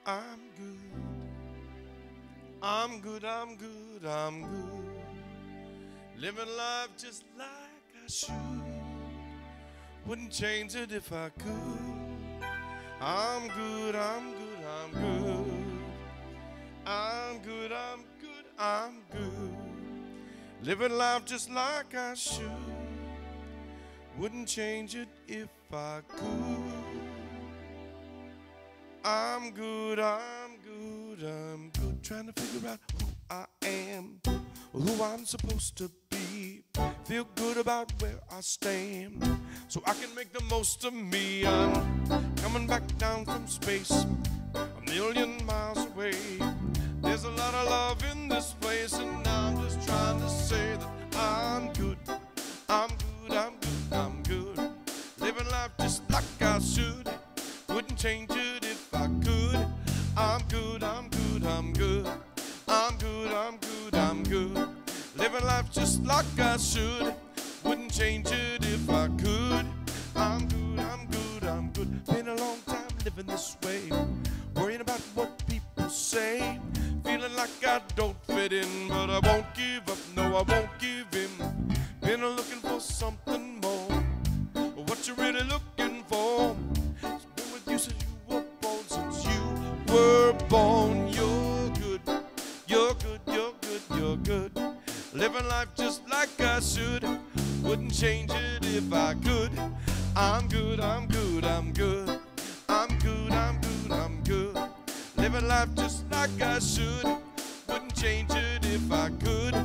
I'm good. I'm good, I'm good, I'm good. Living life just like I should. Wouldn't change it if I could. I'm good, I'm good, I'm good. I'm good, I'm good, I'm good. Living life just like I should. Wouldn't change it if I could. I'm good, I'm good, I'm good. Trying to figure out who I am, who I'm supposed to be. Feel good about where I stand, so I can make the most of me. I'm coming back down from space, a million miles away. There's a lot of love in this place, and I'm just trying to say that I'm good. I'm good, I'm good, I'm good. Living life just like I should. Wouldn't change it if I could. I'm good, I'm good, I'm good. I'm good, I'm good, I'm good. Living life just like I should. Wouldn't change it if I could. I'm good, I'm good, I'm good. Been a long time living this way, worrying about what people say. Feeling like I don't fit in, but I won't give up, no I won't give in. Been looking for something more. What you really looking for? It's been with you since you were born, since you were born. You're good, you're good, you're good, you're good. Living life just like I should. Wouldn't change it if I could. I'm good, I'm good, I'm good. I'm good, I'm good, I'm good. Living life just like I should. Wouldn't change it if I could.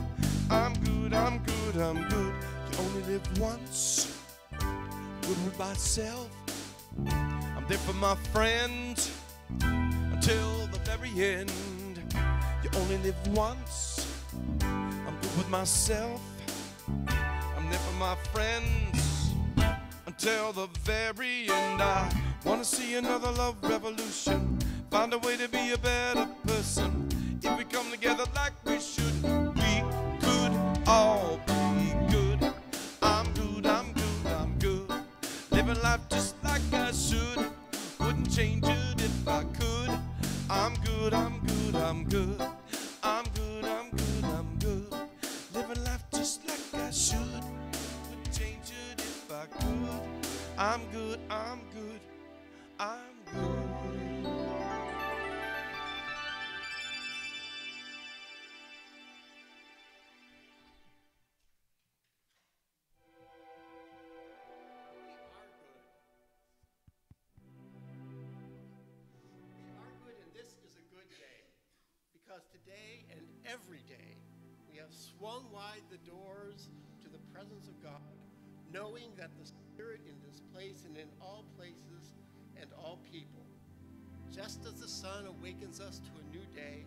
I'm good, I'm good, I'm good. You only live once. Good with myself. I'm there for my friends until the very end. You only live once. I'm good with myself. I'm there for my friends until the very end. I wanna see another love revolution. Find a way to be a better person. If we come together like we should, we could all be good. I'm good, I'm good, I'm good. Living life just like I should. Wouldn't change it if I could. I'm good, I'm good, I'm good. I'm good, I'm good, I'm good. Living life just like I should. Wouldn't change it if I could. I'm good, I'm good, I'm good. Because today and every day we have swung wide the doors to the presence of God, knowing that the Spirit in this place and in all places and all people. Just as the sun awakens us to a new day,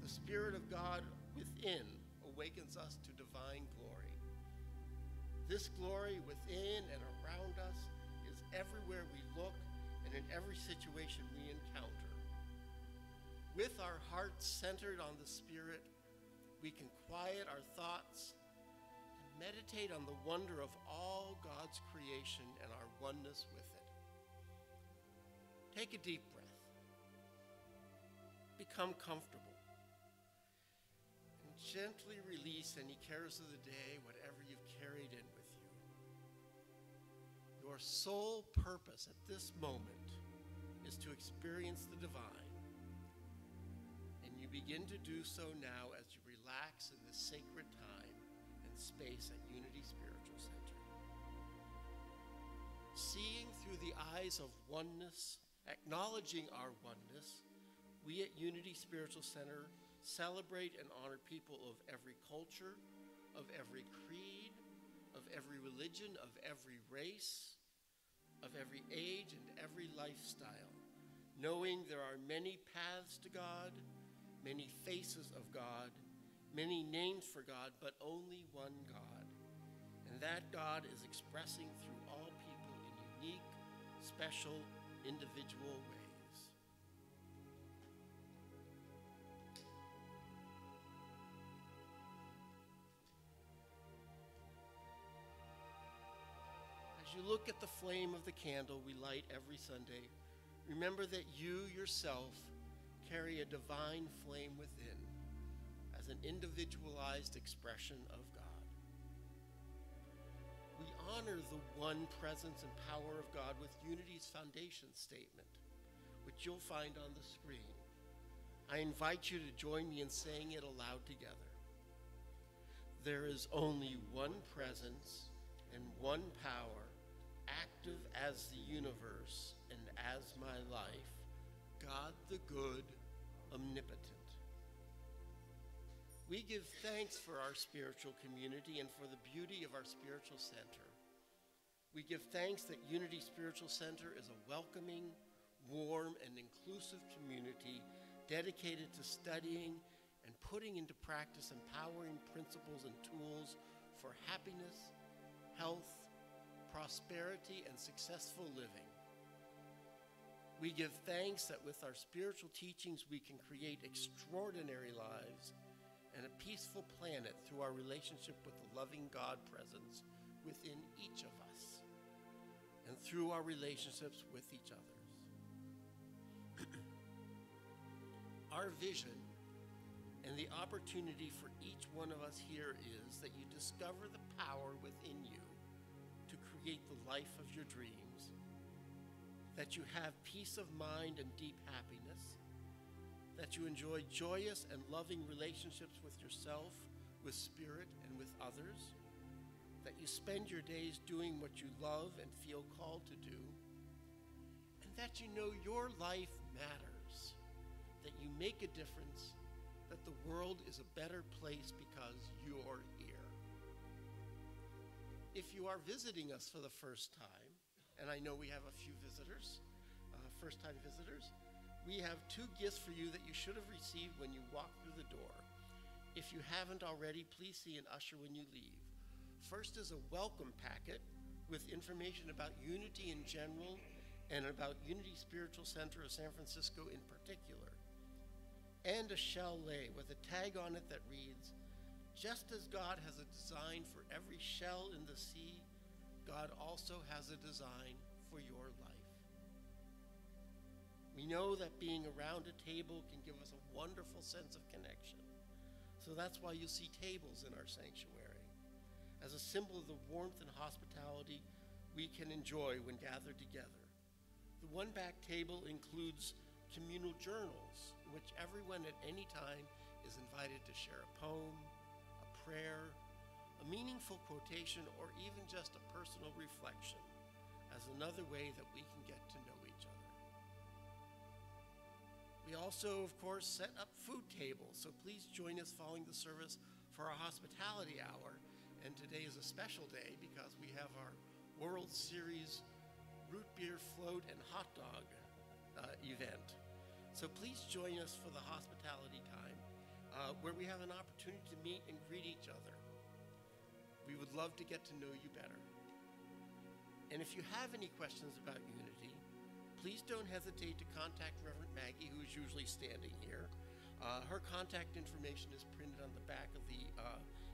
the Spirit of God within awakens us to divine glory. This glory within and around us is everywhere we look and in every situation we encounter. With our hearts centered on the Spirit, we can quiet our thoughts and meditate on the wonder of all God's creation and our oneness with it. Take a deep breath. Become comfortable. And gently release any cares of the day, whatever you've carried in with you. Your sole purpose at this moment is to experience the divine. Begin to do so now as you relax in this sacred time and space at Unity Spiritual Center. Seeing through the eyes of oneness, acknowledging our oneness, we at Unity Spiritual Center celebrate and honor people of every culture, of every creed, of every religion, of every race, of every age and every lifestyle, knowing there are many paths to God, many faces of God, many names for God, but only one God. And that God is expressing through all people in unique, special, individual ways. As you look at the flame of the candle we light every Sunday, remember that you yourself carry a divine flame within as an individualized expression of God. We honor the one presence and power of God with Unity's foundation statement, which you'll find on the screen. I invite you to join me in saying it aloud together. There is only one presence and one power, active as the universe and as my life, God the good, omnipotent. We give thanks for our spiritual community and for the beauty of our spiritual center. We give thanks that Unity Spiritual Center is a welcoming, warm, and inclusive community dedicated to studying and putting into practice empowering principles and tools for happiness, health, prosperity, and successful living. We give thanks that with our spiritual teachings we can create extraordinary lives and a peaceful planet through our relationship with the loving God presence within each of us and through our relationships with each other. Our vision and the opportunity for each one of us here is that you discover the power within you to create the life of your dreams, that you have peace of mind and deep happiness, that you enjoy joyous and loving relationships with yourself, with spirit, and with others, that you spend your days doing what you love and feel called to do, and that you know your life matters, that you make a difference, that the world is a better place because you're here. If you are visiting us for the first time, and I know we have a few visitors, first-time visitors, we have two gifts for you that you should have received when you walked through the door. If you haven't already, please see an usher when you leave. First is a welcome packet with information about Unity in general and about Unity Spiritual Center of San Francisco in particular, and a shell lay with a tag on it that reads, "Just as God has a design for every shell in the sea, God also has a design for your life." We know that being around a table can give us a wonderful sense of connection. So that's why you see tables in our sanctuary, as a symbol of the warmth and hospitality we can enjoy when gathered together. The one back table includes communal journals, in which everyone at any time is invited to share a poem, a prayer, a meaningful quotation, or even just a personal reflection, as another way that we can get to know each other. We also, of course, set up food tables, so please join us following the service for our hospitality hour. And today is a special day because we have our World Series root beer float and hot dog event. So please join us for the hospitality time, where we have an opportunity to meet and greet each other. We would love to get to know you better. And if you have any questions about Unity, please don't hesitate to contact Reverend Maggie, who is usually standing here. Her contact information is printed on the back of the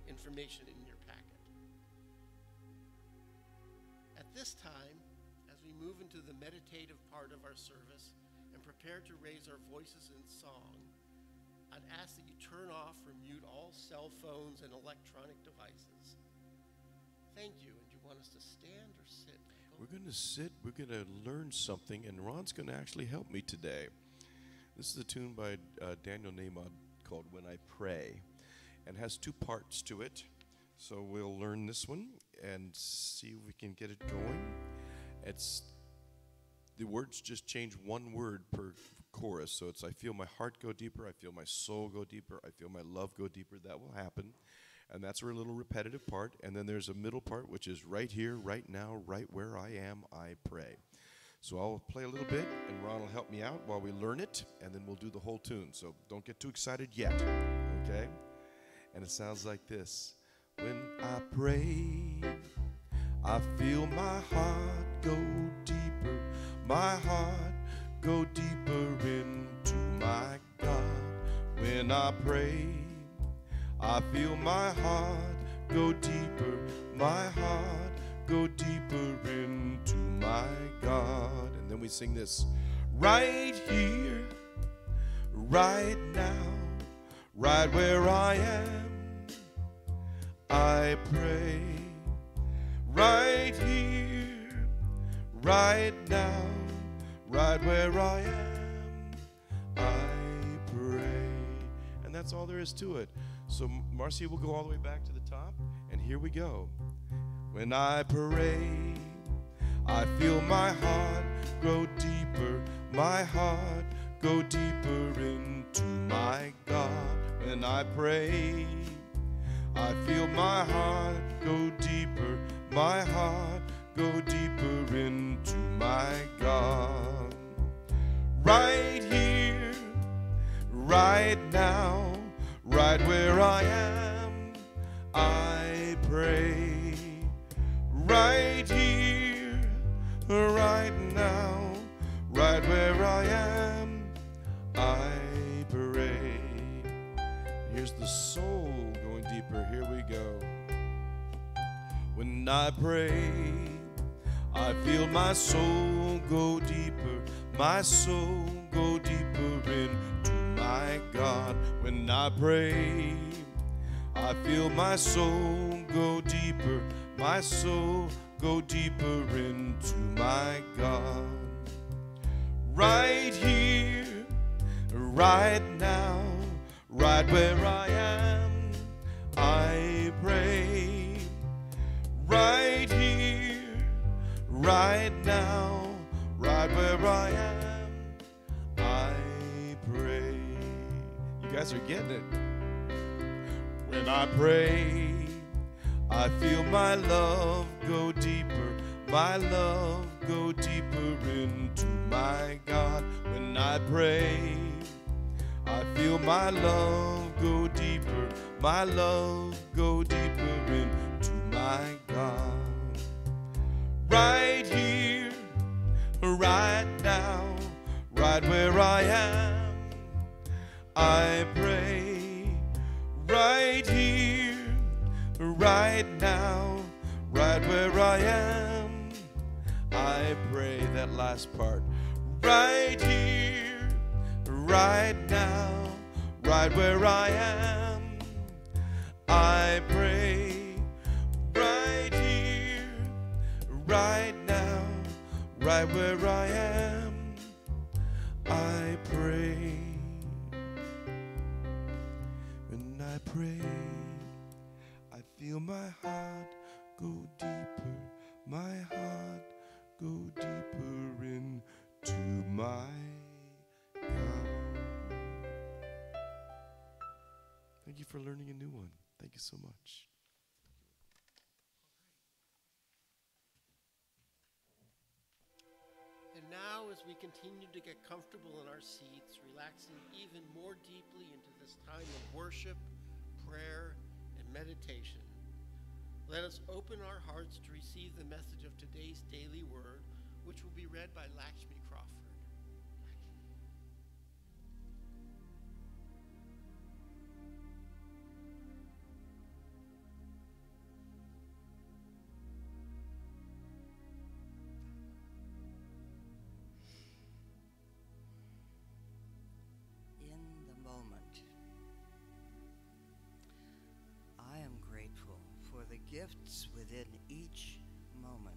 information in your packet. At this time, as we move into the meditative part of our service and prepare to raise our voices in song, I'd ask that you turn off or mute all cell phones and electronic devices. Thank you. And do you want us to stand or sit, Michael? We're going to sit, we're going to learn something, and Ron's going to actually help me today. This is a tune by Daniel Nahmod called When I Pray, and has two parts to it. So we'll learn this one and see if we can get it going. The words just change one word per chorus. So it's I feel my heart go deeper, I feel my soul go deeper, I feel my love go deeper. That will happen. And that's a little repetitive part. And then there's a middle part, which is right here, right now, right where I am, I pray. So I'll play a little bit, and Ron will help me out while we learn it, and then we'll do the whole tune. So don't get too excited yet, okay? And it sounds like this. When I pray, I feel my heart go deeper, my heart go deeper into my God. When I pray, I feel my heart go deeper, my heart go deeper into my God. And then we sing this. Right here, right now, right where I am. I pray right here, right now, right where I am. I pray. And that's all there is to it. So Marcy will go all the way back to the top, and here we go. When I pray, I feel my heart grow deeper, my heart go deeper into my God. When I pray, I feel my heart go deeper, my heart go deeper into my God. Right here, right now, right where I am, I pray. Right here, right now, right where I am, I pray. Here's the soul going deeper. Here we go. When I pray, I feel my soul go deeper, my soul go deeper into my God. When I pray, I feel my soul go deeper, my soul go deeper into my God. Right here, right now, right where I am, I pray. Right here, right now, right where I am, I pray. You guys are getting it. When I pray, I feel my love go deeper, my love go deeper into my God. When I pray, I feel my love go deeper, my love go deeper into my God. Right here, right now, right where I am, I pray. Right here, right now, right where I am, I pray. That last part. Right here, right now, right where I am, I pray. Right here, right now, right where I am, I pray. When I pray, I feel my heart go deeper, my heart go deeper into my God. Thank you for learning a new one. Thank you so much. And now, as we continue to get comfortable in our seats, relaxing even more deeply into this time of worship, prayer, and meditation, let us open our hearts to receive the message of today's daily word, which will be read by Lakshmi Crawford. In the moment, I am grateful for the gifts within each moment.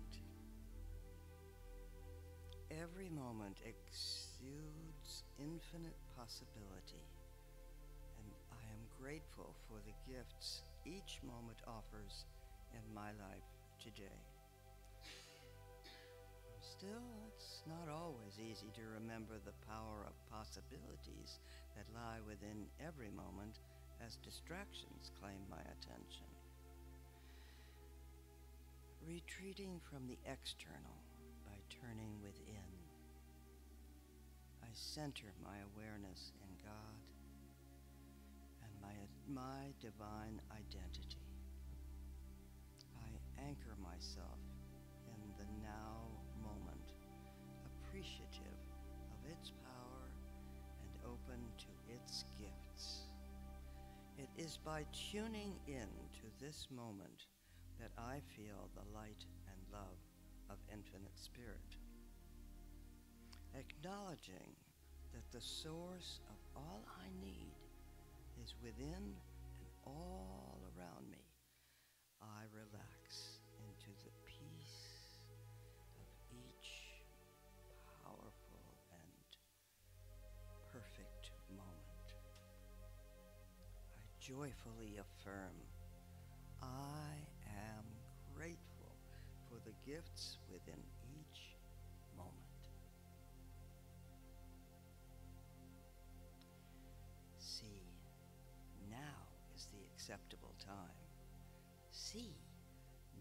Every moment exudes infinite possibility, and I am grateful for the gifts each moment offers in my life today. Still, it's not always easy to remember the power of possibilities that lie within every moment as distractions claim my attention. Retreating from the external by turning within, I center my awareness in God and my divine identity. I anchor myself in the now moment, appreciative of its power and open to its gifts. It is by tuning in to this moment that I feel the light and love of infinite spirit. Acknowledging that the source of all I need is within and all around me, I relax into the peace of each powerful and perfect moment. I joyfully affirm I am grateful for the gifts within each moment. See, now is the acceptable time. See,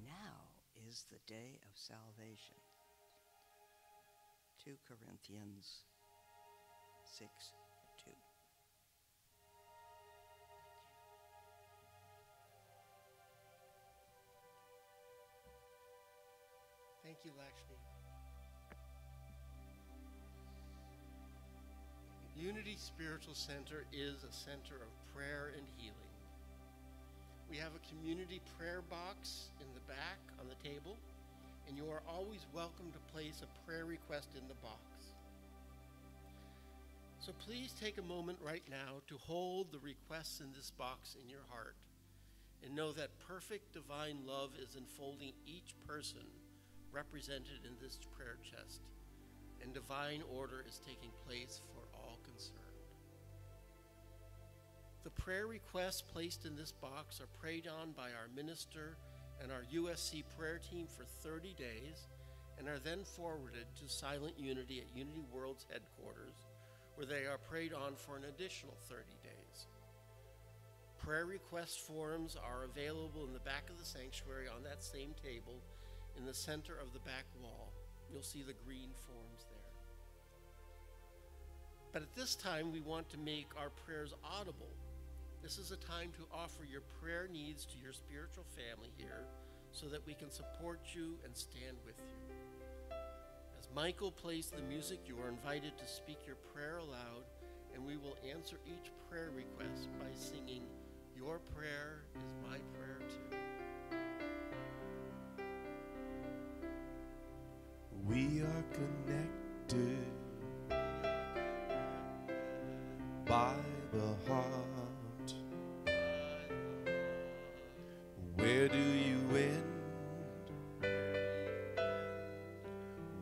now is the day of salvation. 2 Corinthians 6:2. Thank you, Lakshmi. Unity Spiritual Center is a center of prayer and healing. We have a community prayer box in the back on the table, and you are always welcome to place a prayer request in the box. So please take a moment right now to hold the requests in this box in your heart and know that perfect divine love is enfolding each person represented in this prayer chest, and divine order is taking place for all concerned. The prayer requests placed in this box are prayed on by our minister and our USC prayer team for 30 days and are then forwarded to Silent Unity at Unity World's headquarters, where they are prayed on for an additional 30 days. Prayer request forms are available in the back of the sanctuary on that same table in the center of the back wall. You'll see the green forms there. But at this time, we want to make our prayers audible. This is a time to offer your prayer needs to your spiritual family here so that we can support you and stand with you. As Michael plays the music, you are invited to speak your prayer aloud, and we will answer each prayer request by singing, "Your prayer is my prayer too." We are connected by the heart. Where do you end?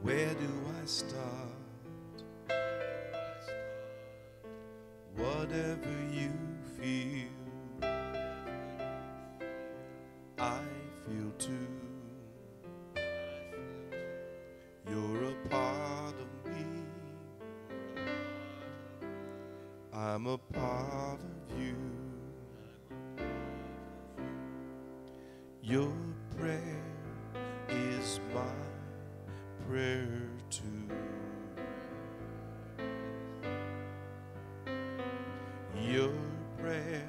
Where do I start? Whatever you feel, I feel too. You're a part of me. I'm a part of you. Your prayer is my prayer too. Your prayer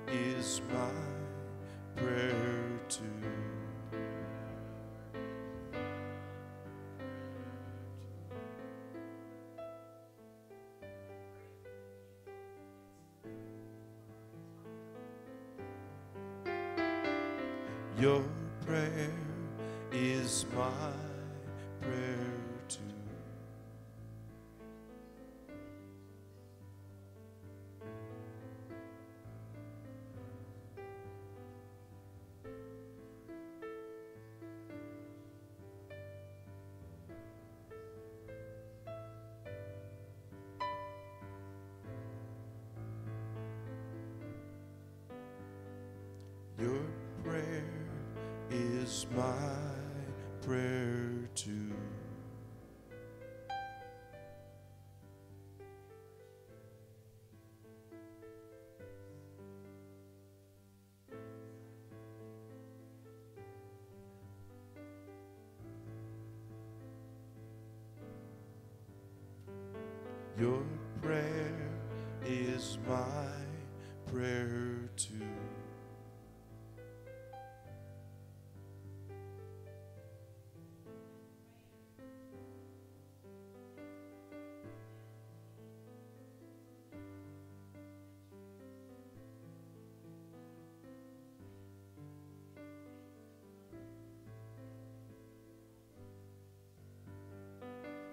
is my prayer too. Your prayer is my prayer too. Your prayer is my prayer too. Your prayer is my prayer too.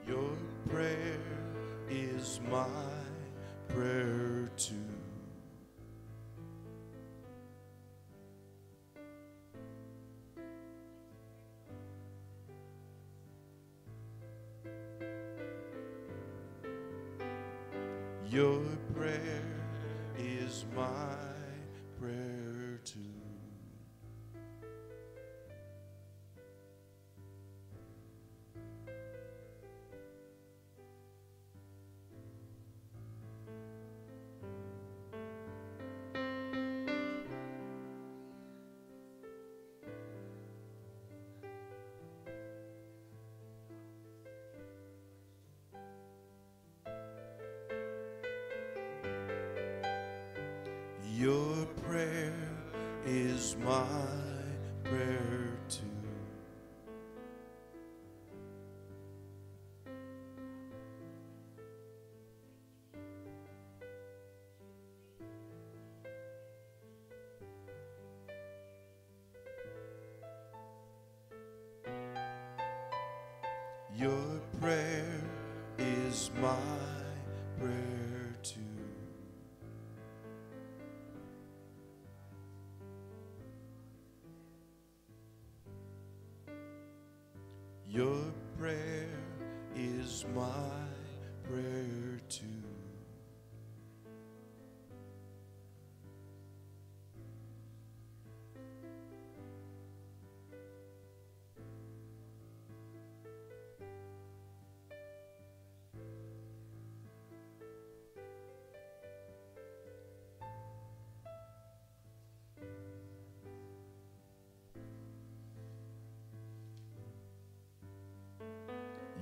Your prayer is my prayer too. Your prayer is my prayer too. Your prayer is my prayer too. Your prayer is my prayer too. Your prayer is my prayer too.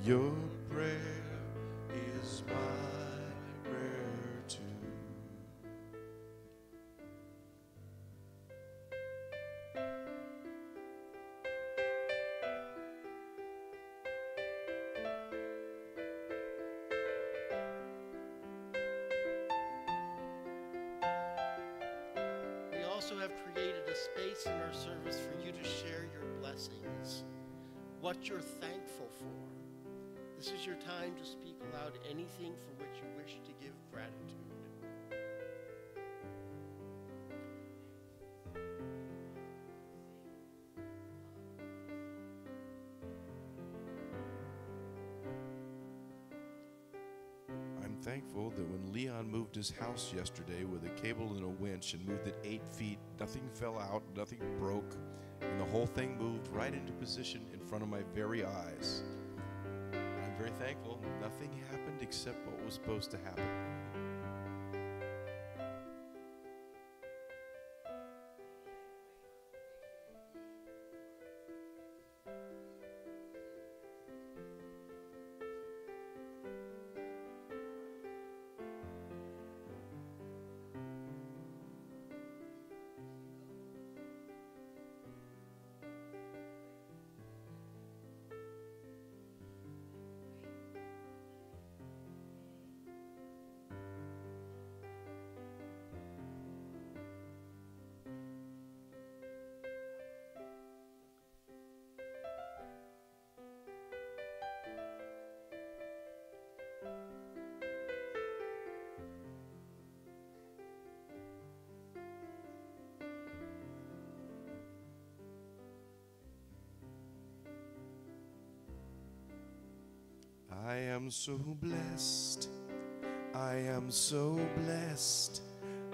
Your prayer is my prayer too. We also have created a space in our service for you to share your blessings, what you're thankful for. This is your time to speak aloud anything for which you wish to give gratitude. I'm thankful that when Leon moved his house yesterday with a cable and a winch and moved it 8 feet, nothing fell out, nothing broke, and the whole thing moved right into position in front of my very eyes. I'm very thankful nothing happened except what was supposed to happen. I am so blessed. I am so blessed.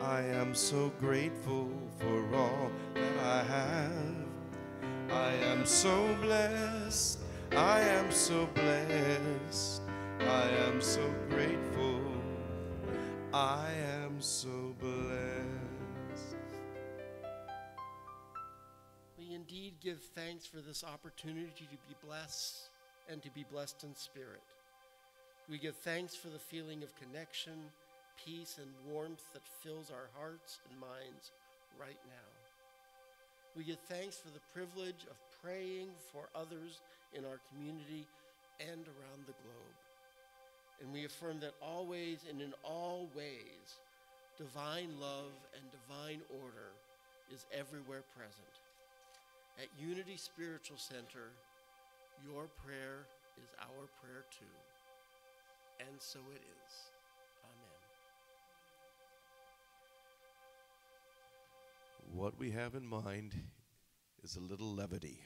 I am so grateful for all that I have. I am so blessed. I am so blessed. I am so grateful. I am so blessed. We indeed give thanks for this opportunity to be blessed and to be blessed in spirit. We give thanks for the feeling of connection, peace, and warmth that fills our hearts and minds right now. We give thanks for the privilege of praying for others in our community and around the globe. And we affirm that always and in all ways, divine love and divine order is everywhere present. At Unity Spiritual Center, your prayer is our prayer too. And so it is. what we have in mind is a little levity.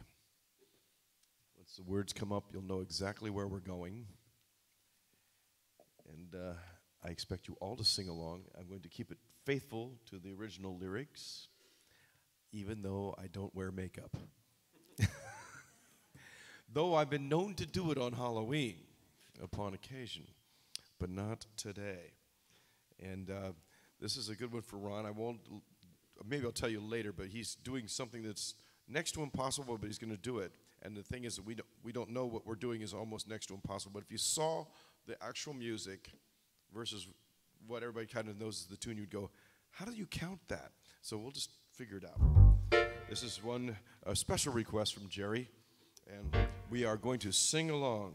Once the words come up, you'll know exactly where we're going. And I expect you all to sing along. I'm going to keep it faithful to the original lyrics, even though I don't wear makeup. Though I've been known to do it on Halloween upon occasion, but not today. And this is a good one for Ron. Maybe I'll tell you later, but he's doing something that's next to impossible, but he's going to do it. And the thing is that we don't know what we're doing is almost next to impossible. But if you saw the actual music versus what everybody kind of knows is the tune, you'd go, how do you count that? So we'll just figure it out. This is a special request from Gerry, and we are going to sing along.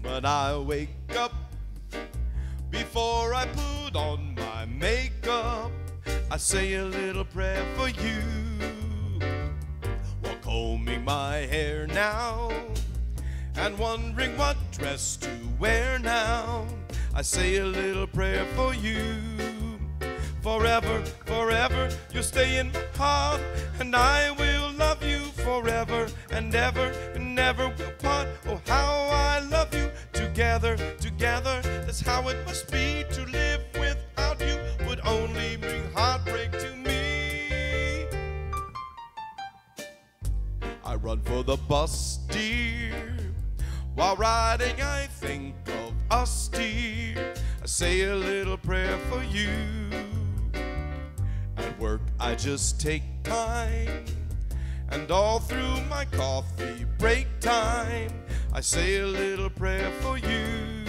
When I wake up, before I put on my makeup, I say a little prayer for you. While combing my hair now, and wondering what dress to wear now, I say a little prayer for you. Forever, forever, you'll stay in my heart, and I will love you forever and ever, and never will part. Oh, how I love you. Together, together, that's how it must be. To live without you would only bring heartbreak to me. I run for the bus, dear. While riding, I think of us, dear. I say a little prayer for you. At work, I just take time, and all through my coffee break time, I say a little prayer for you.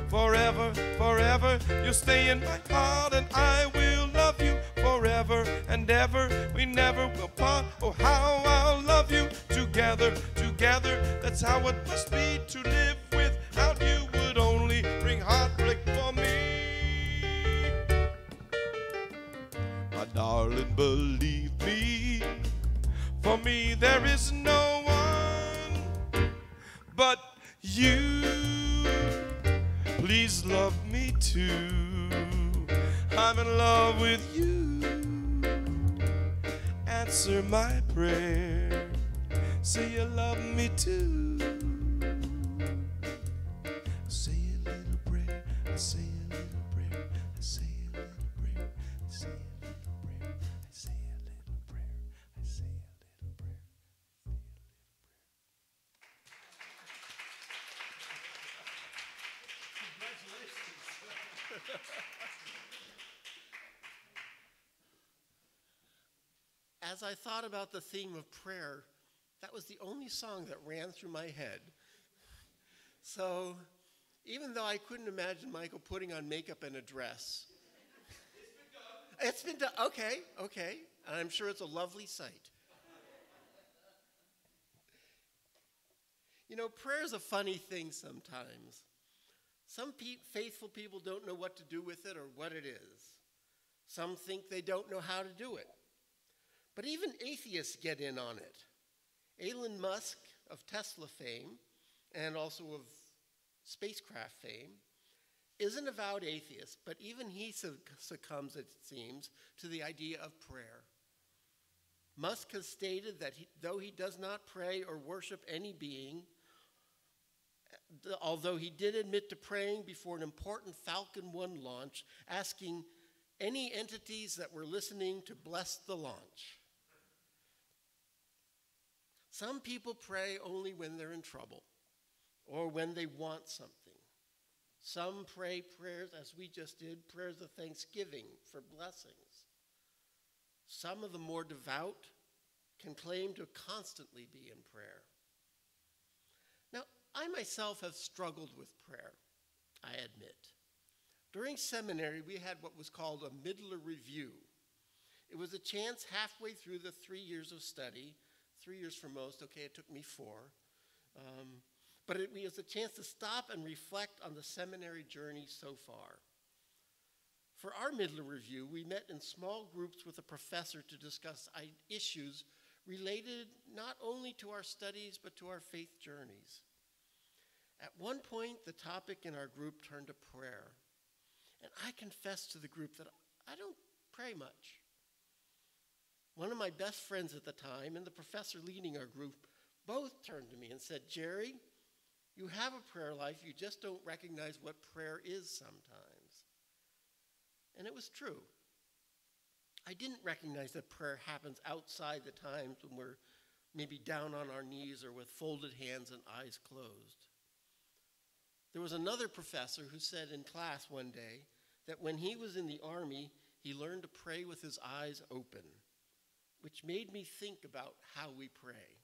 Forever, forever, you'll stay in my heart, and I will love you forever and ever. We never will part. Oh, how I'll love you. Together, together, that's how it must be. To live without you would only bring heartbreak for me. My darling, believe me, for me there is no one but you. Please love me too. I'm in love with you. Answer my prayer. Say you love me too. Say a little prayer. I say a little prayer. I say a little prayer. I say a little prayer. I say a little prayer. I say a little prayer. As I thought about the theme of prayer, that was the only song that ran through my head. So even though I couldn't imagine Michael putting on makeup and a dress, it's been done. Okay. And I'm sure it's a lovely sight. You know, prayer is a funny thing sometimes. Some faithful people don't know what to do with it or what it is. Some think they don't know how to do it. But even atheists get in on it. Elon Musk of Tesla fame, and also of spacecraft fame, is an avowed atheist, but even he succumbs, it seems, to the idea of prayer. Musk has stated that though he does not pray or worship any being, although he did admit to praying before an important Falcon 1 launch, asking any entities that were listening to bless the launch. Some people pray only when they're in trouble or when they want something. Some pray prayers, as we just did, prayers of thanksgiving for blessings. Some of the more devout can claim to constantly be in prayer. Now, I myself have struggled with prayer, I admit. During seminary, we had what was called a middler review. It was a chance halfway through the 3 years of study, 3 years for most, okay, it took me 4. But it was a chance to stop and reflect on the seminary journey so far. For our middler review, we met in small groups with a professor to discuss issues related not only to our studies, but to our faith journeys. At one point, the topic in our group turned to prayer. And I confessed to the group that I don't pray much. One of my best friends at the time and the professor leading our group both turned to me and said, "Gerry, you have a prayer life, you just don't recognize what prayer is sometimes." And it was true. I didn't recognize that prayer happens outside the times when we're maybe down on our knees or with folded hands and eyes closed. There was another professor who said in class one day that when he was in the army, he learned to pray with his eyes open, which made me think about how we pray.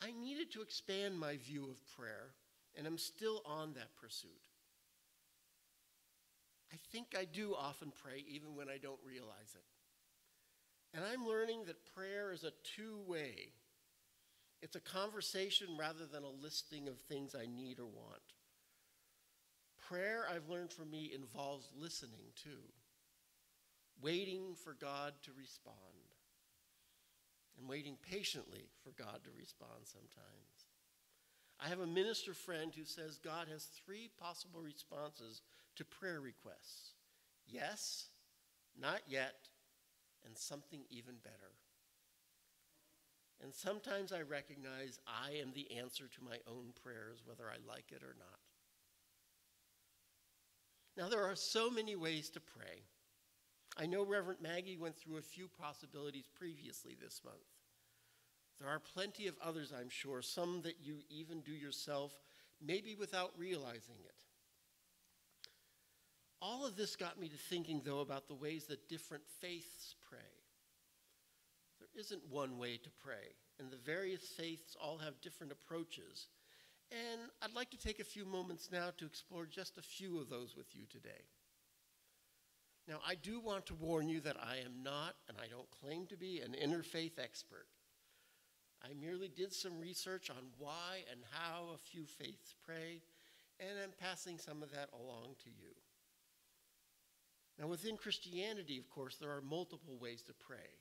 I needed to expand my view of prayer, and I'm still on that pursuit. I think I do often pray even when I don't realize it. And I'm learning that prayer is a two-way. It's a conversation rather than a listing of things I need or want. Prayer, I've learned for me, involves listening too, waiting for God to respond, and waiting patiently for God to respond sometimes. I have a minister friend who says God has 3 possible responses to prayer requests: yes, not yet, and something even better. And sometimes I recognize I am the answer to my own prayers, whether I like it or not. Now, there are so many ways to pray. I know Reverend Maggie went through a few possibilities previously this month. There are plenty of others, I'm sure, some that you even do yourself, maybe without realizing it. All of this got me to thinking, though, about the ways that different faiths pray. There isn't one way to pray, and the various faiths all have different approaches. And I'd like to take a few moments now to explore just a few of those with you today. Now, I do want to warn you that I am not, and I don't claim to be, an interfaith expert. I merely did some research on why and how a few faiths pray, and I'm passing some of that along to you. Now, within Christianity, of course, there are multiple ways to pray.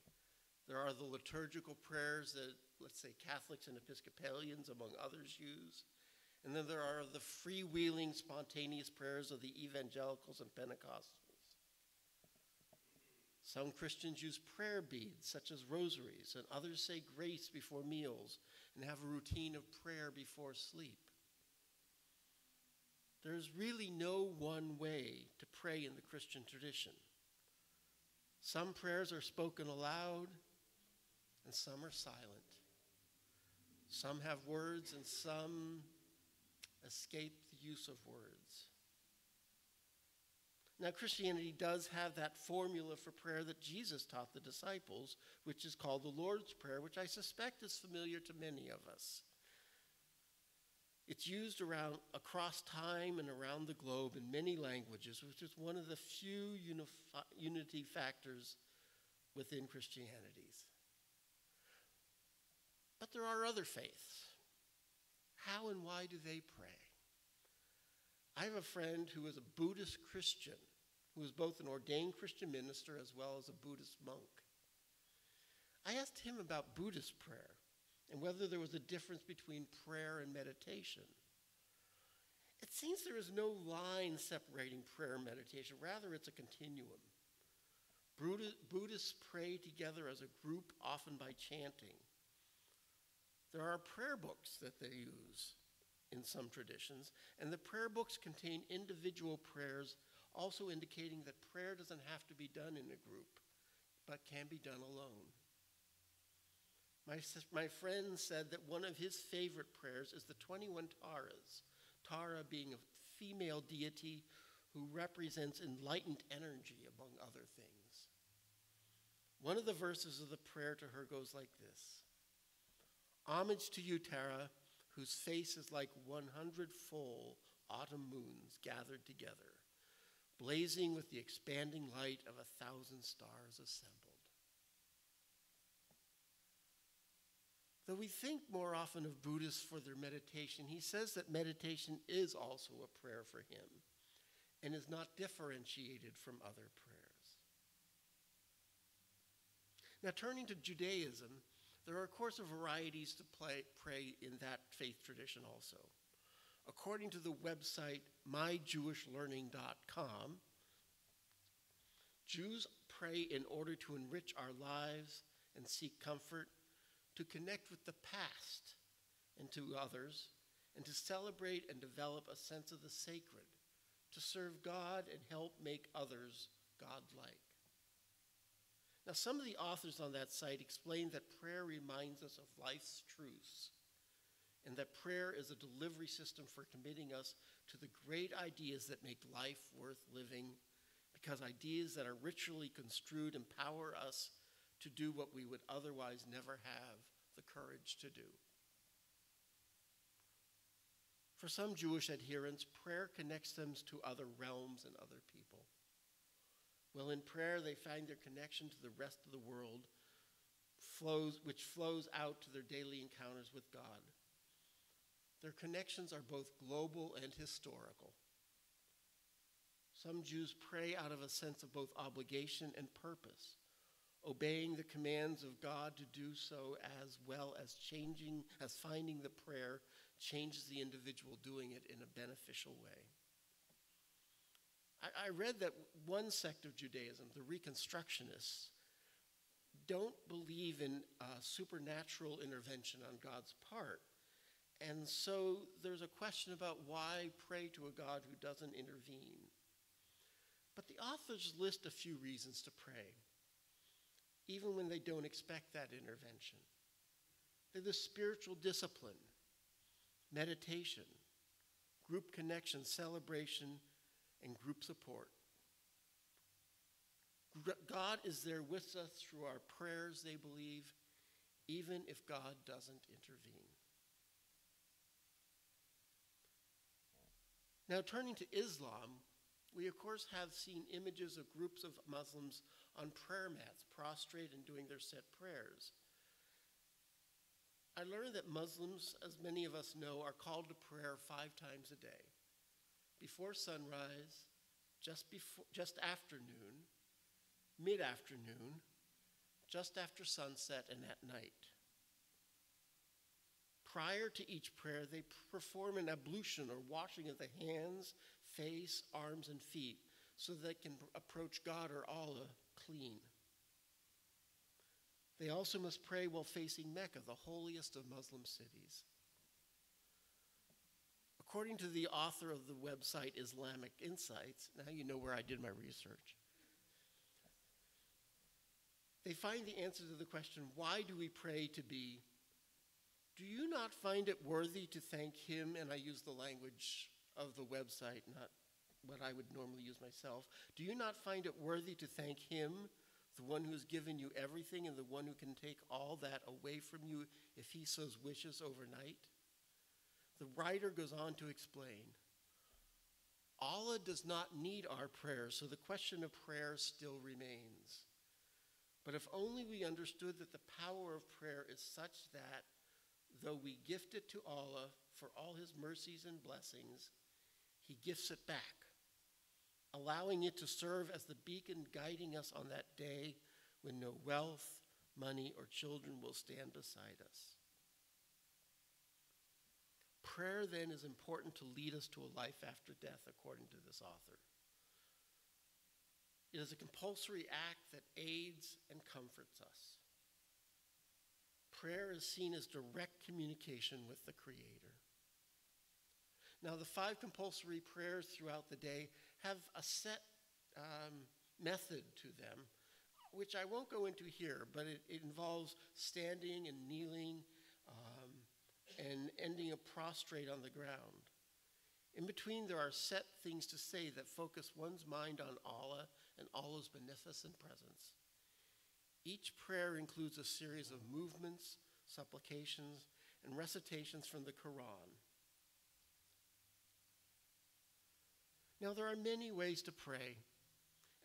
There are the liturgical prayers that, let's say, Catholics and Episcopalians, among others, use. And then there are the freewheeling, spontaneous prayers of the evangelicals and Pentecostals. Some Christians use prayer beads, such as rosaries, and others say grace before meals and have a routine of prayer before sleep. There's really no one way to pray in the Christian tradition. Some prayers are spoken aloud, and some are silent. Some have words, and some escape the use of words. Now, Christianity does have that formula for prayer that Jesus taught the disciples, which is called the Lord's Prayer, which I suspect is familiar to many of us. It's used across time and around the globe in many languages, which is one of the few unity factors within Christianity's. But there are other faiths. How and why do they pray? I have a friend who is a Buddhist Christian, who is both an ordained Christian minister as well as a Buddhist monk. I asked him about Buddhist prayer and whether there was a difference between prayer and meditation. It seems there is no line separating prayer and meditation. Rather, it's a continuum. Buddhists pray together as a group, often by chanting. There are prayer books that they use in some traditions, and the prayer books contain individual prayers, also indicating that prayer doesn't have to be done in a group, but can be done alone. My friend said that one of his favorite prayers is the 21 Taras, Tara being a female deity who represents enlightened energy, among other things. One of the verses of the prayer to her goes like this: "Homage to you, Tara, whose face is like 100 full autumn moons gathered together, blazing with the expanding light of 1,000 stars assembled." Though we think more often of Buddhists for their meditation, he says that meditation is also a prayer for him and is not differentiated from other prayers. Now, turning to Judaism, there are, of course, varieties to pray in that faith tradition also. According to the website myjewishlearning.com, Jews pray in order to enrich our lives and seek comfort, to connect with the past and to others, and to celebrate and develop a sense of the sacred, to serve God and help make others God-like. Now, some of the authors on that site explain that prayer reminds us of life's truths, and that prayer is a delivery system for committing us to the great ideas that make life worth living, because ideas that are ritually construed empower us to do what we would otherwise never have the courage to do. For some Jewish adherents, prayer connects them to other realms and other people. Well, in prayer, they find their connection to the rest of the world, which flows out to their daily encounters with God. Their connections are both global and historical. Some Jews pray out of a sense of both obligation and purpose, obeying the commands of God to do so, as well as finding the prayer changes the individual doing it in a beneficial way. I read that one sect of Judaism, the Reconstructionists, don't believe in supernatural intervention on God's part. And so there's a question about why pray to a God who doesn't intervene. But the authors list a few reasons to pray, even when they don't expect that intervention. They're the spiritual discipline, meditation, group connection, celebration, and group support. God is there with us through our prayers, they believe, even if God doesn't intervene. Now, turning to Islam, we of course have seen images of groups of Muslims on prayer mats, prostrate and doing their set prayers. I learned that Muslims, as many of us know, are called to prayer 5 times a day: before sunrise, just afternoon, mid-afternoon, just after sunset, and at night. Prior to each prayer, they perform an ablution or washing of the hands, face, arms, and feet so they can approach God or Allah clean. They also must pray while facing Mecca, the holiest of Muslim cities. According to the author of the website Islamic Insights, now you know where I did my research, they find the answer to the question, why do we pray, to be, do you not find it worthy to thank him? And I use the language of the website, not what I would normally use myself. Do you not find it worthy to thank him, the one who has given you everything and the one who can take all that away from you if he so wishes overnight? The writer goes on to explain, Allah does not need our prayers, so the question of prayer still remains. But if only we understood that the power of prayer is such that, though we gift it to Allah for all his mercies and blessings, he gifts it back, allowing it to serve as the beacon guiding us on that day when no wealth, money, or children will stand beside us. Prayer, then, is important to lead us to a life after death, according to this author. It is a compulsory act that aids and comforts us. Prayer is seen as direct communication with the Creator. Now, the 5 compulsory prayers throughout the day have a set method to them, which I won't go into here, but it involves standing and kneeling and ending up prostrate on the ground. In between, there are set things to say that focus one's mind on Allah and Allah's beneficent presence. Each prayer includes a series of movements, supplications, and recitations from the Quran. Now, there are many ways to pray,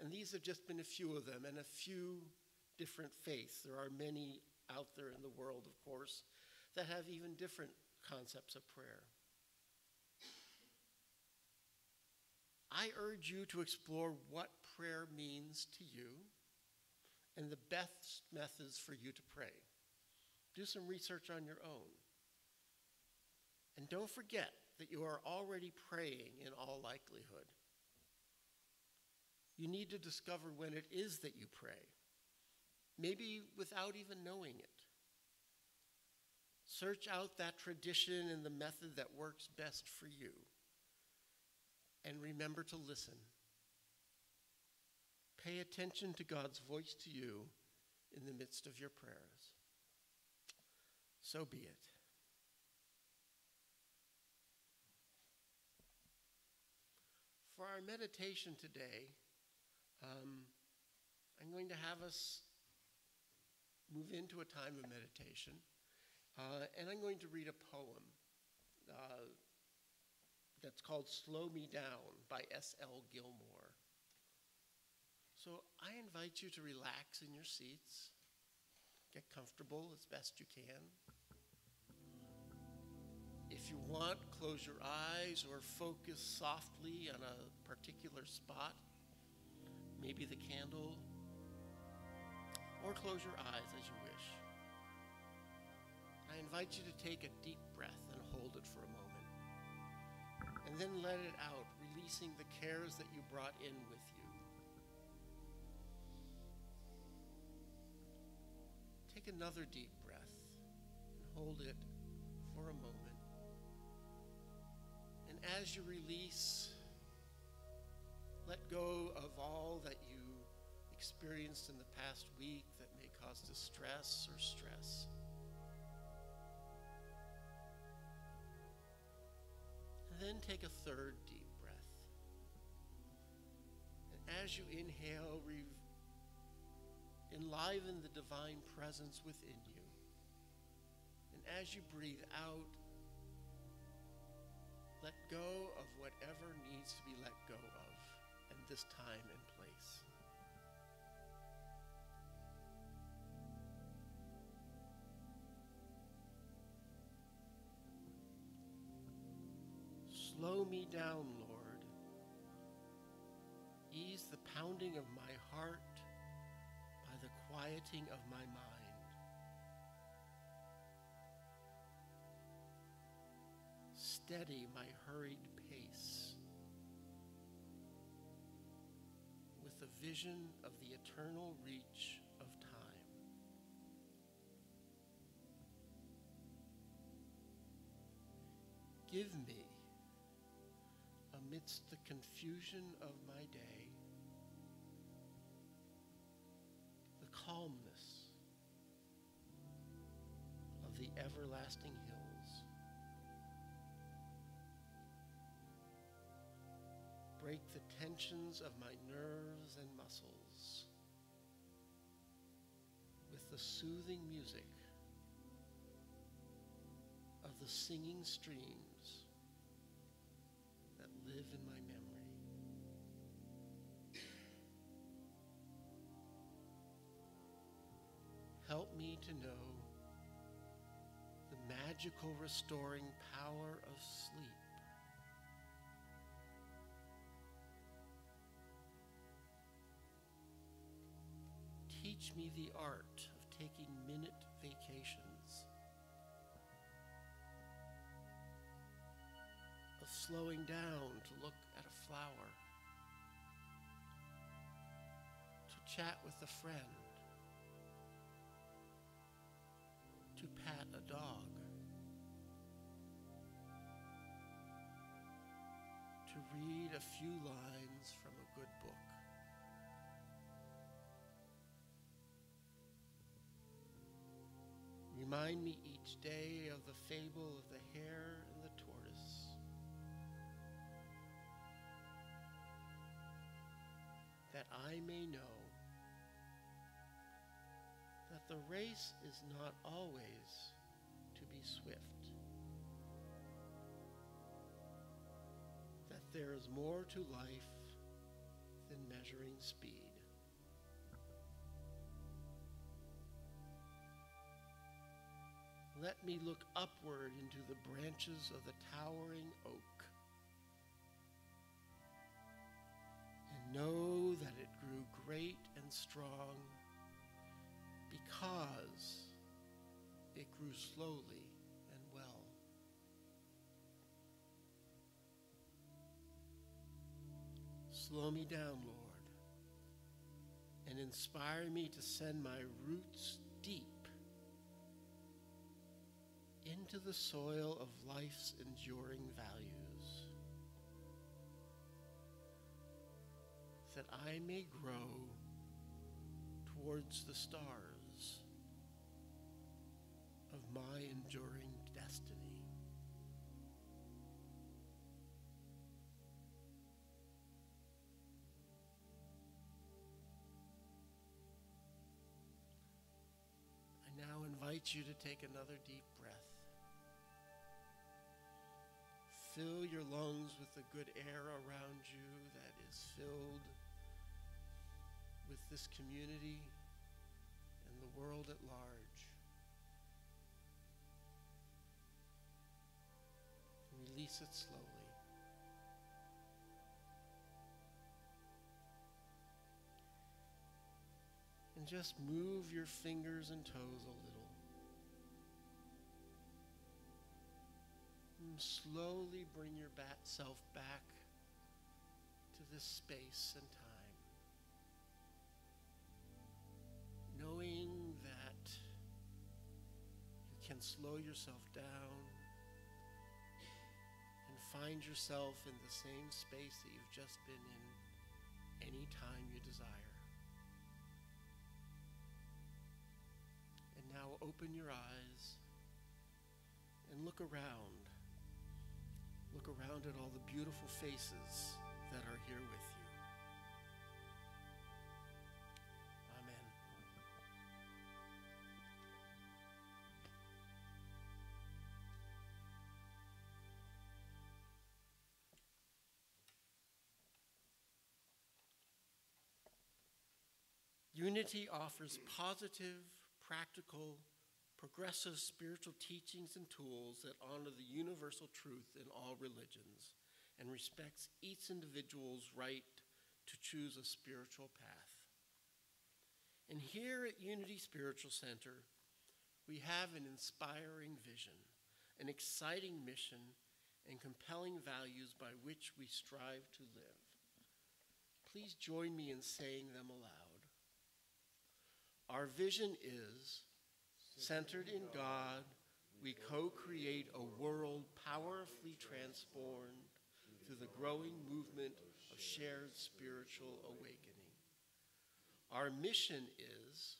and these have just been a few of them, and a few different faiths. There are many out there in the world, of course, that have even different concepts of prayer. I urge you to explore what prayer means to you and the best methods for you to pray. Do some research on your own. And don't forget that you are already praying in all likelihood. You need to discover when it is that you pray, maybe without even knowing it. Search out that tradition and the method that works best for you. And remember to listen. Pay attention to God's voice to you in the midst of your prayers. So be it. For our meditation today, I'm going to have us move into a time of meditation, and I'm going to read a poem that's called Slow Me Down by S.L. Gilmore. So I invite you to relax in your seats, get comfortable as best you can. If you want, close your eyes or focus softly on a particular spot, maybe the candle, or close your eyes as you wish. I invite you to take a deep breath and hold it for a moment. And then let it out, releasing the cares that you brought in with you. Take another deep breath and hold it for a moment. And as you release, let go of all that you experienced in the past week that may cause distress or stress. And then take a third deep breath. And as you inhale, enliven the divine presence within you. And as you breathe out, let go of whatever needs to be let go of in this time and place. Slow me down, Lord. Ease the pounding of my heart by the quieting of my mind. Steady my hurried pace with the vision of the eternal reach of time. Give me, amidst the confusion of my day, the calmness of the everlasting hills. Break the tensions of my nerves and muscles with the soothing music of the singing streams that live in my memory. Help me to know the magical restoring power of sleep. Teach me the art of taking minute vacations, of slowing down to look at a flower, to chat with a friend, to pat a dog, to read a few lines from a good book. Remind me each day of the fable of the hare and the tortoise, that I may know that the race is not always to be swift, that there is more to life than measuring speed. Let me look upward into the branches of the towering oak and know that it grew great and strong because it grew slowly and well. Slow me down, Lord, and inspire me to send my roots deep into the soil of life's enduring values, that I may grow towards the stars of my enduring destiny. I now invite you to take another deep breath. Fill your lungs with the good air around you that is filled with this community and the world at large. Release it slowly. And just move your fingers and toes a little. And slowly bring your self back to this space and time, knowing that you can slow yourself down and find yourself in the same space that you've just been in any time you desire. And now open your eyes and look around. Look around at all the beautiful faces that are here with you. Amen. Unity offers positive, practical, progressive spiritual teachings and tools that honor the universal truth in all religions and respects each individual's right to choose a spiritual path. And here at Unity Spiritual Center, we have an inspiring vision, an exciting mission, and compelling values by which we strive to live. Please join me in saying them aloud. Our vision is: centered in God, we co-create a world powerfully transformed through the growing movement of shared spiritual awakening. Our mission is: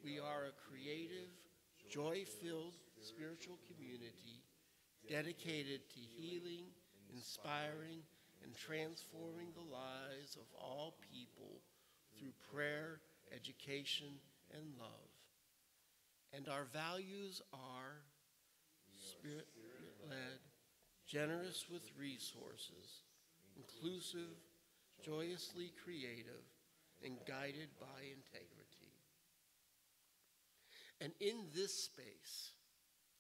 we are a creative, joy-filled spiritual community dedicated to healing, inspiring, and transforming the lives of all people through prayer, education, and love. And our values are spirit-led, generous with resources, inclusive, joyously creative, and guided by integrity. And in this space,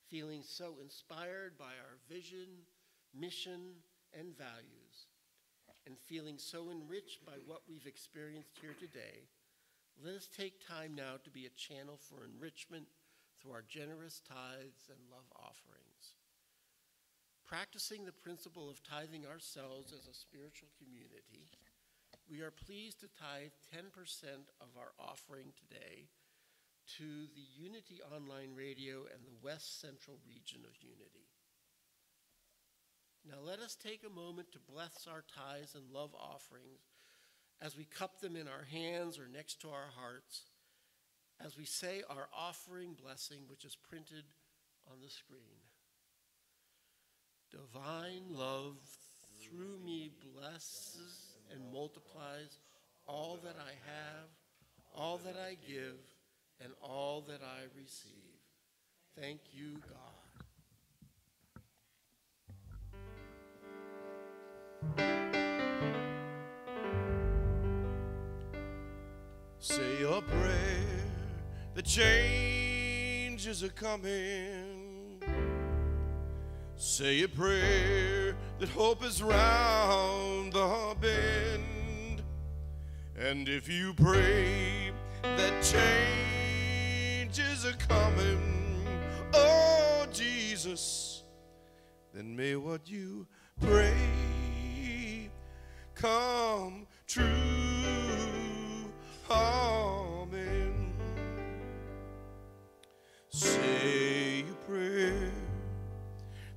feeling so inspired by our vision, mission, and values, and feeling so enriched by what we've experienced here today, let us take time now to be a channel for enrichment through our generous tithes and love offerings. Practicing the principle of tithing ourselves as a spiritual community, we are pleased to tithe 10% of our offering today to the Unity Online Radio and the West Central region of Unity. Now let us take a moment to bless our tithes and love offerings as we cup them in our hands or next to our hearts, as we say our offering blessing, which is printed on the screen. Divine love through me blesses and multiplies all that I have, all that I give, and all that I receive. Thank you, God. Say a prayer, the changes are coming. Say a prayer that hope is round the bend. And if you pray that change is a coming. Oh, Jesus, then may what you pray come true. Amen. Say a prayer.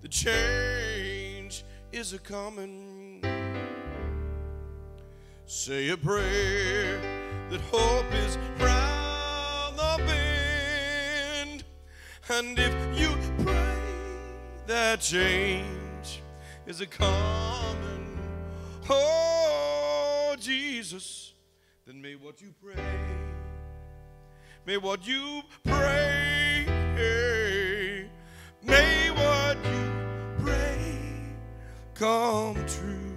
The change is a coming. Say a prayer that hope is round the bend. And if you pray that change is a coming, oh Jesus, then may what you pray, may what you pray, may what you pray come true.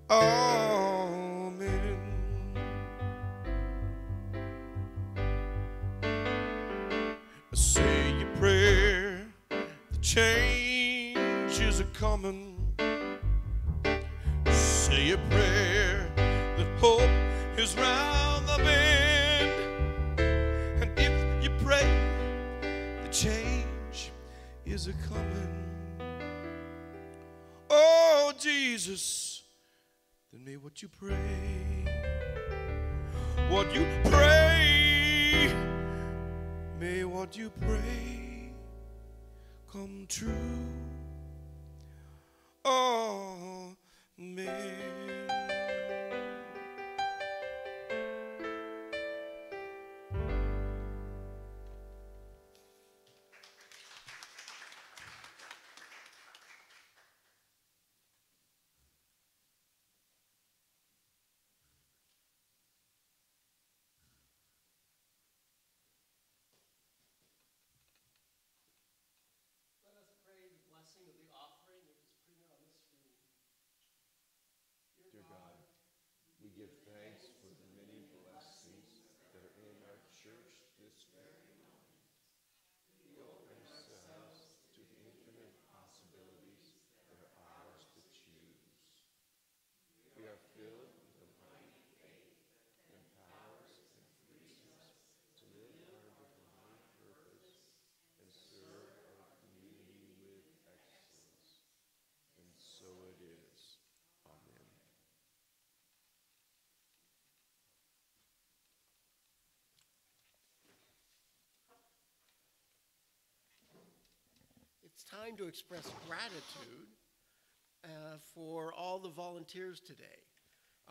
Amen. Say your prayer, the change is a coming. Say a prayer that hope is round the bend. And if you pray, the change is a coming. Oh Jesus, then may what you pray, what you pray, may what you pray come true. Amen. Let us pray the blessing of the offering, which is printed on the screen. Dear God, we give thanks for the many blessings that are in our church this very moment. We open ourselves to the infinite possibilities that are ours to choose. We are filled with a mighty faith that empowers and frees us to live our divine purpose and serve our community with excellence. And so it is. Amen. It's time to express gratitude for all the volunteers today.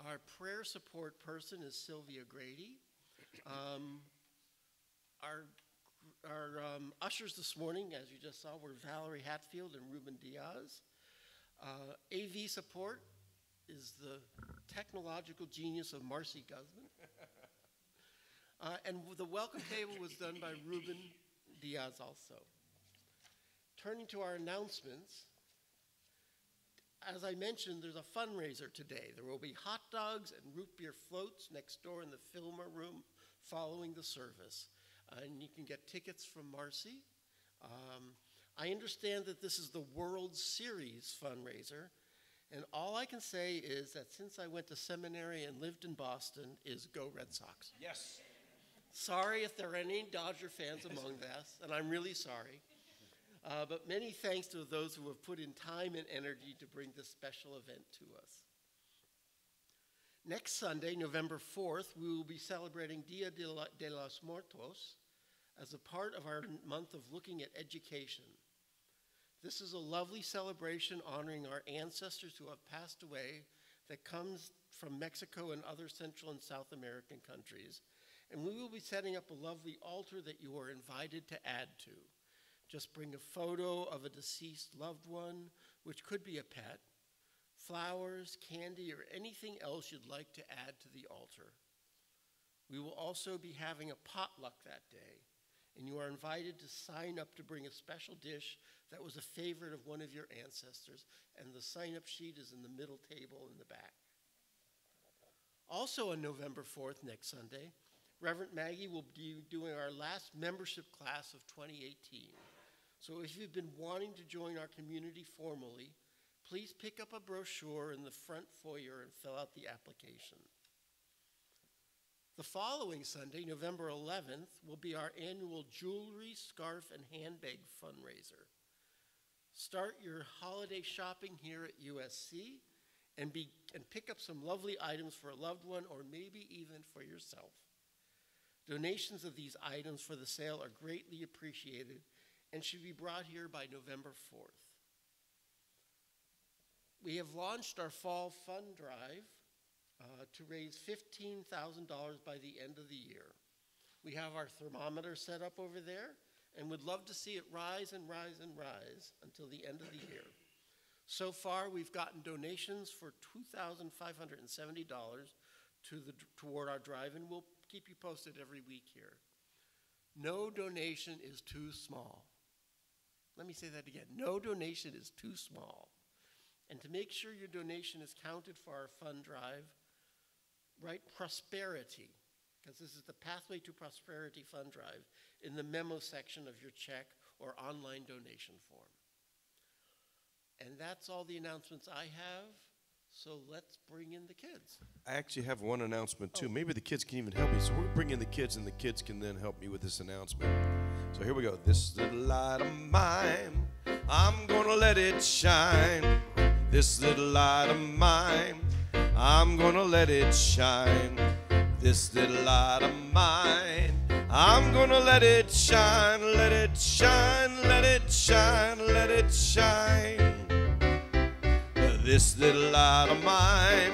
Our prayer support person is Sylvia Grady. Our ushers this morning, as you just saw, were Valerie Hatfield and Ruben Diaz. AV support is the technological genius of Marcy Guzman. And the welcome table was done by Ruben Diaz also. Turning to our announcements, as I mentioned, there's a fundraiser today. There will be hot dogs and root beer floats next door in the Fillmore room following the service. And you can get tickets from Marcy. I understand that this is the World Series fundraiser. And all I can say is that since I went to seminary and lived in Boston is go Red Sox. Yes. Sorry if there are any Dodger fans among us, and I'm really sorry. But many thanks to those who have put in time and energy to bring this special event to us. Next Sunday, November 4th, we will be celebrating Dia de los Muertos as a part of our month of looking at education. This is a lovely celebration honoring our ancestors who have passed away that comes from Mexico and other Central and South American countries. And we will be setting up a lovely altar that you are invited to add to. Just bring a photo of a deceased loved one, which could be a pet, flowers, candy, or anything else you'd like to add to the altar. We will also be having a potluck that day, and you are invited to sign up to bring a special dish that was a favorite of one of your ancestors, and the sign-up sheet is in the middle table in the back. Also on November 4th, next Sunday, Reverend Maggie will be doing our last membership class of 2018. So if you've been wanting to join our community formally, please pick up a brochure in the front foyer and fill out the application. The following Sunday, November 11th, will be our annual jewelry, scarf, and handbag fundraiser. Start your holiday shopping here at USC and pick up some lovely items for a loved one or maybe even for yourself. Donations of these items for the sale are greatly appreciated and should be brought here by November 4th. We have launched our fall fund drive to raise $15,000 by the end of the year. We have our thermometer set up over there and would love to see it rise and rise and rise until the end of the year. So far, we've gotten donations for $2,570 toward our drive, and we'll keep you posted every week here. No donation is too small. Let me say that again. No donation is too small. And to make sure your donation is counted for our fund drive, write prosperity, because this is the Pathway to Prosperity Fund Drive, in the memo section of your check or online donation form. And that's all the announcements I have, so let's bring in the kids. I actually have one announcement, too. Maybe the kids can even help me. So we're going to bring in the kids, and the kids can then help me with this announcement. So here we go. This little light of mine, I'm going to let it shine. This little light of mine, I'm going to let it shine. This little light of mine, I'm going to let it shine, let it shine, let it shine, let it shine. This little light of mine,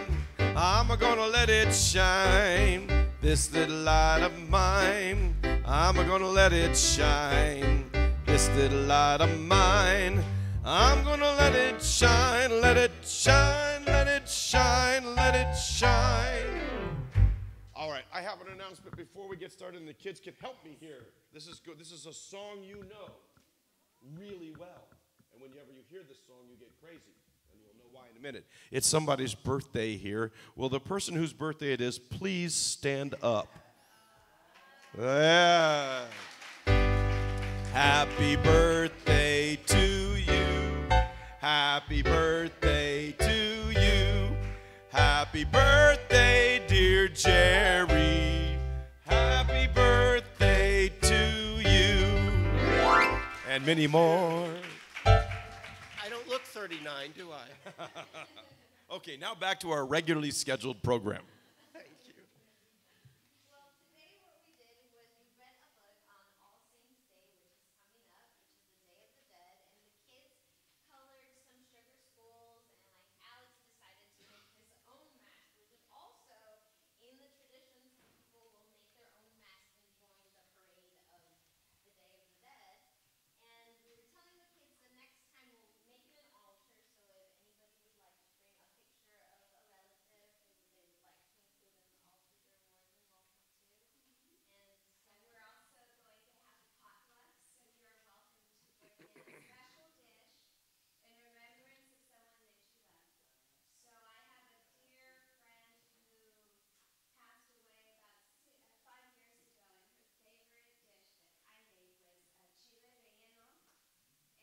I'm gonna let it shine. This little light of mine, I'm gonna let it shine. This little light of mine, I'm gonna let it shine, let it shine, let it shine, let it shine. All right, I have an announcement before we get started, and the kids can help me here. This is good. This is a song you know really well. And whenever you hear this song, you get crazy. And you'll know why in a minute. It's somebody's birthday here. Will the person whose birthday it is please stand up? Yeah. Happy birthday to you. Happy birthday to you. Happy birthday, dear Gerry. Happy birthday to you. And many more. I don't look 39, do I? Okay, now back to our regularly scheduled program. Thank you. Well, today what we did was we read a book on All Saints Day, which is coming up, which is the Day of the Dead, and the kids colored some sugar skulls, and like Alex decided to make his own mask, which is also in the traditions. People will make their own mask and join the parade of the Day of the Dead. And we were telling the kids the next time we'll make it an altar, so if anybody would like to bring a picture of a relative who they would like to include in the altar, they're more than welcome to. And we're also going to have a potluck, so you're welcome to bring in a special dish in remembrance of someone that you love. So I have a dear friend who passed away about 5 years ago, and her favorite dish that I made was chile relleno.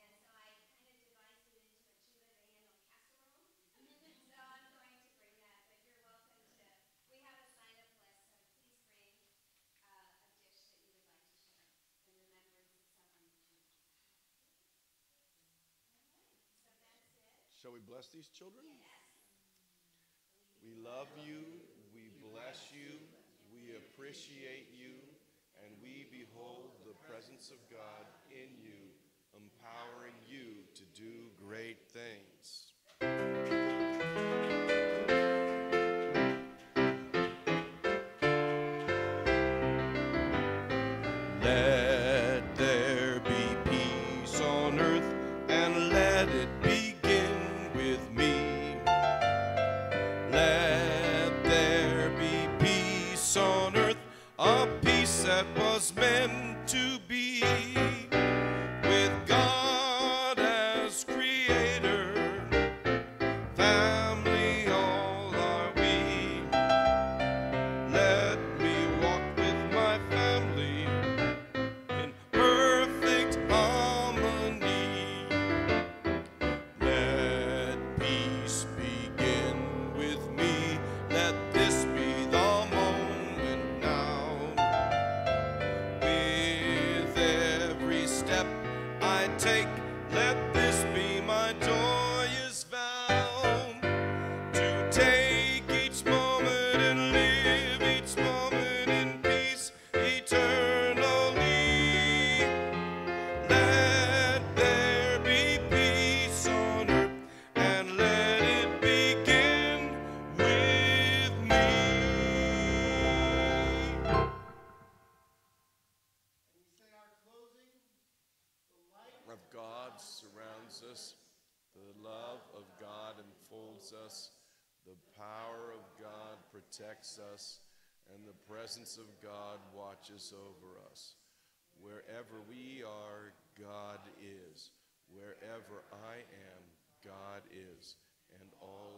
And so I kind of devised it into a chile relleno casserole. So I'm going to bring that, but you're welcome to. We have a sign-up list, so please bring a dish that you would like to share in remembrance of someone that you love. So that's it. Shall we bless these children? We love you, we bless you, we appreciate you, and we behold the presence of God in you, empowering you to do great things. Let there be peace on earth, and let it begin with me. Let there be peace on earth, a peace that was meant to be, with God as creator envelops us, the power of God protects us, and the presence of God watches over us. Wherever we are, God is. Wherever I am, God is. And all